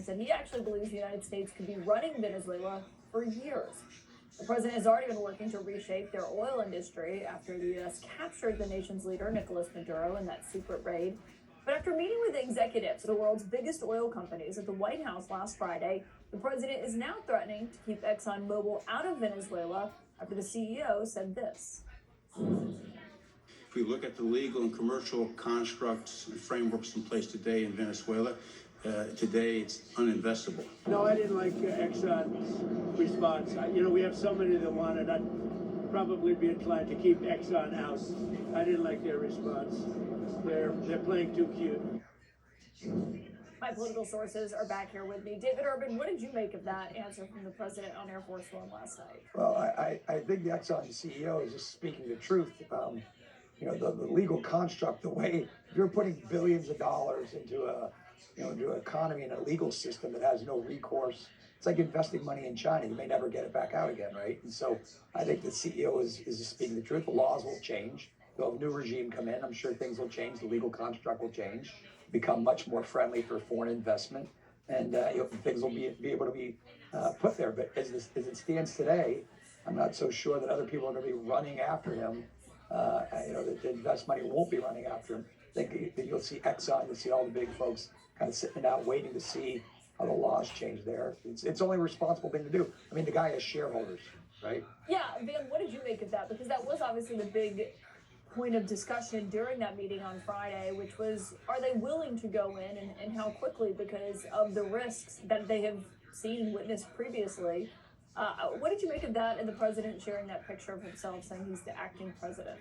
said he actually believes the United States could be running Venezuela for years. The president has already been working to reshape their oil industry after the U.S. captured the nation's leader, Nicolas Maduro, in that secret raid. But after meeting with the executives of the world's biggest oil companies at the White House last Friday, the president is now threatening to keep ExxonMobil out of Venezuela after the CEO said this. If we look at the legal and commercial constructs and frameworks in place today in Venezuela, today it's uninvestable. No, I didn't like Exxon's response. We have somebody that wanted. I'd probably be inclined to keep Exxon out. I didn't like their response. They're playing too cute. My political sources are back here with me. David Urban, what did you make of that answer from the president on Air Force One last night? Well, I think the Exxon CEO is just speaking the truth. The legal construct, the way you're putting billions of dollars into into an economy and a legal system that has no recourse. It's like investing money in China. You may never get it back out again, right? And so I think the CEO is just speaking the truth. The laws will change. There'll have a new regime come in. I'm sure things will change. The legal construct will change, become much more friendly for foreign investment, and things will be able to be put there. But as it stands today, I'm not so sure that other people are going to be running after him. That the invest money won't be running after him. I think that you'll see Exxon, you'll see all the big folks kind of sitting out waiting to see how the laws change there. It's only a responsible thing to do. I mean, the guy has shareholders, right? Yeah, Van, what did you make of that? Because that was obviously the big point of discussion during that meeting on Friday, which was, are they willing to go in and how quickly because of the risks that they have seen and witnessed previously? What did you make of that and the president sharing that picture of himself saying he's the acting president?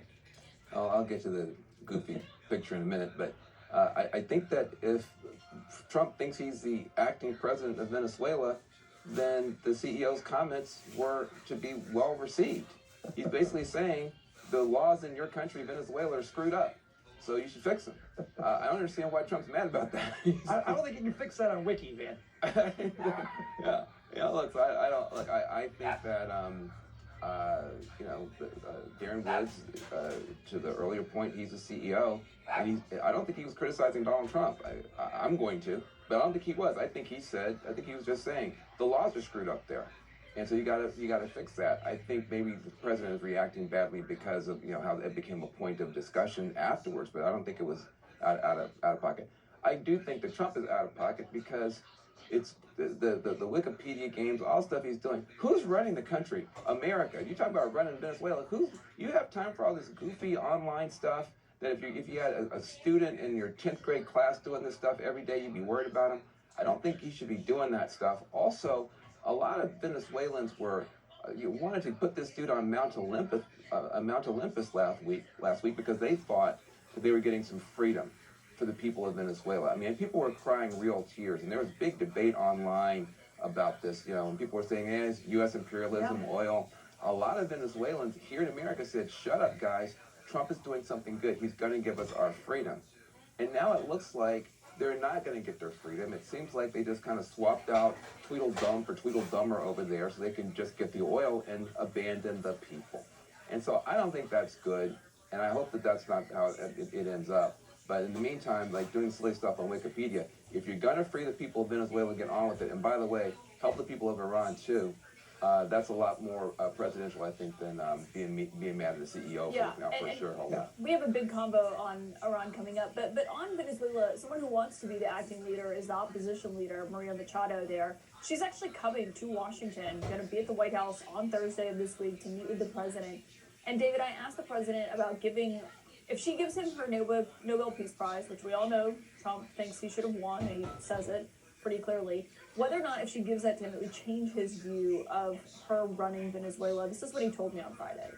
I'll get to the goofy picture in a minute, but I think that if Trump thinks he's the acting president of Venezuela, then the CEO's comments were to be well received. He's basically saying the laws in your country, Venezuela, are screwed up, so you should fix them. I don't understand why Trump's mad about that. I don't think you can fix that on Wiki, Van. Yeah. Look, I don't look. I think that Darren Woods, to the earlier point, he's a CEO, and I don't think he was criticizing Donald Trump. I'm going to, but I don't think he was. I think he was just saying the laws are screwed up there, and so you gotta fix that. I think maybe the president is reacting badly because of how it became a point of discussion afterwards, but I don't think it was out of pocket. I do think that Trump is out of pocket because it's the Wikipedia games, all stuff he's doing. Who's running the country? America. You talk about running Venezuela. You have time for all this goofy online stuff that if you had a student in your 10th grade class doing this stuff every day, you'd be worried about him. I don't think he should be doing that stuff. Also, a lot of Venezuelans wanted to put this dude on Mount Olympus last week because they thought that they were getting some freedom for the people of Venezuela. I mean, people were crying real tears, and there was big debate online about this, and people were saying, it's U.S. imperialism, oil. A lot of Venezuelans here in America said, shut up, guys. Trump is doing something good. He's going to give us our freedom. And now it looks like they're not going to get their freedom. It seems like they just kind of swapped out Tweedledum for Tweedledummer over there so they can just get the oil and abandon the people. And so I don't think that's good, and I hope that that's not how it ends up. But in the meantime, like doing silly stuff on Wikipedia, if you're going to free the people of Venezuela, get on with it. And by the way, help the people of Iran, too. That's a lot more presidential, I think, than being mad at the CEO for a shareholder. We have a big combo on Iran coming up. But on Venezuela, someone who wants to be the acting leader is the opposition leader, Maria Machado there. She's actually coming to Washington, going to be at the White House on Thursday of this week to meet with the president. And David, I asked the president about if she gives him her Nobel Peace Prize, which we all know Trump thinks he should have won, and he says it pretty clearly, whether or not if she gives that to him, it would change his view of her running Venezuela. This is what he told me on Friday.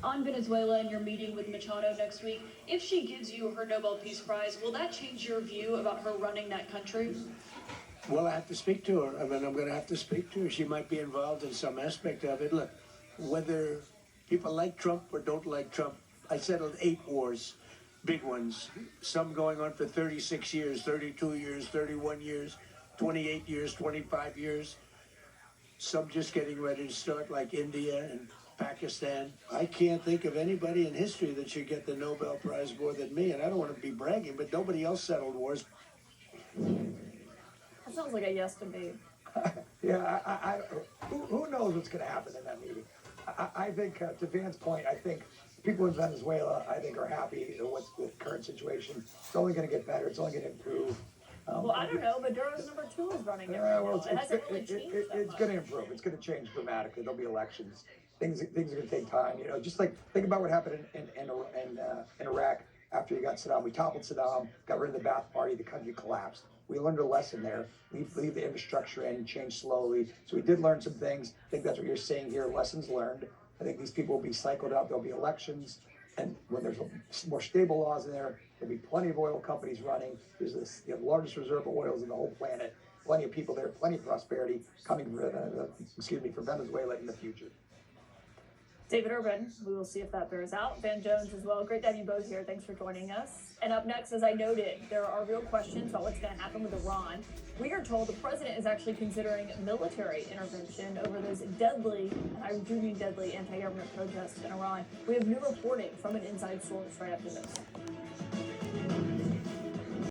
On Venezuela and your meeting with Machado next week, if she gives you her Nobel Peace Prize, will that change your view about her running that country? Well, I have to speak to her. I'm going to have to speak to her. She might be involved in some aspect of it. Look, whether people like Trump or don't like Trump, I settled 8 wars, big ones, some going on for 36 years, 32 years, 31 years, 28 years, 25 years, some just getting ready to start like India and Pakistan. I can't think of anybody in history that should get the Nobel Prize more than me, and I don't want to be bragging, but nobody else settled wars. sounds like a yes to me. Yeah, who knows what's going to happen in that meeting? I think, to Van's point, I think people in Venezuela, I think, are happy with the current situation. It's only going to get better. It's only going to improve. Well, I don't know. Maduro's number 2 is running there. Yeah, well, It hasn't really changed that it's much. going to improve. It's going to change dramatically. There'll be elections. Things are going to take time. You know, just like think about what happened in Iraq after you got Saddam. We toppled Saddam, got rid of the Ba'ath Party. The country collapsed. We learned a lesson there. Leave the infrastructure in, change slowly. So we did learn some things. I think that's what you're saying here. Lessons learned. I think these people will be cycled out. There'll be elections. And when there's more stable laws in there, there'll be plenty of oil companies running. There's the largest reserve of oils in the whole planet. Plenty of people there, plenty of prosperity coming for Venezuela in the future. David Urban, we will see if that bears out. Van Jones as well. Great to have you both here. Thanks for joining us. And up next, as I noted, there are real questions about what's going to happen with Iran. We are told the president is actually considering military intervention over those deadly, and I do mean deadly, anti-government protests in Iran. We have new reporting from an inside source right after this.